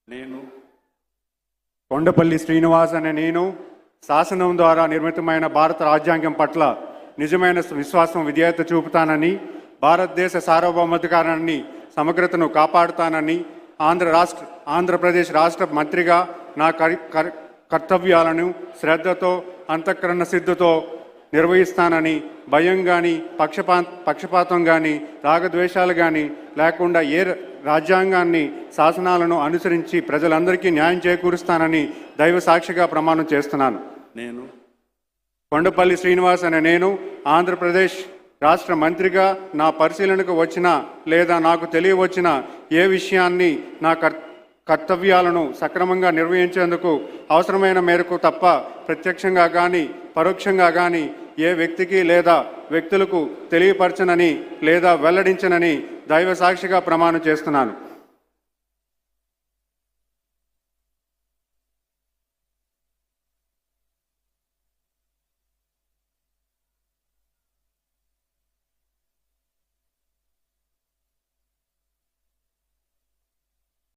నేను కొండపల్లి శ్రీనివాస్ అనే నేను శాసనం ద్వారా నిర్మితమైన భారత రాజ్యాంగం పట్ల నిజమైన విశ్వాసం విధేయత చూపుతానని, భారతదేశ సార్వభౌమాధికారాన్ని సమగ్రతను కాపాడుతానని, ఆంధ్రప్రదేశ్ రాష్ట్ర మంత్రిగా నా కర్తవ్యాలను శ్రద్ధతో అంతఃకరణ సిద్ధతో నిర్వహిస్తానని, భయం కానీ పక్షపాతం కానీ రాగద్వేషాలు కానీ లేకుండా రాజ్యాంగాన్ని శాసనాలను అనుసరించి ప్రజలందరికీ న్యాయం చేకూరుస్తానని దైవ సాక్షిగా ప్రమాణం చేస్తున్నాను. నేను కొండపల్లి శ్రీనివాస్ అనే నేను ఆంధ్రప్రదేశ్ రాష్ట్ర మంత్రిగా నా పరిశీలనకు వచ్చిన లేదా నాకు తెలియవచ్చిన ఏ విషయాన్ని నా కర్తవ్యాలను సక్రమంగా నిర్వహించేందుకు అవసరమైన మేరకు తప్ప ప్రత్యక్షంగా కానీ పరోక్షంగా కానీ ఏ వ్యక్తికి లేదా వ్యక్తులకు తెలియపరచనని లేదా వెల్లడించనని దైవ సాక్షిగా ప్రమాణం చేస్తున్నాను.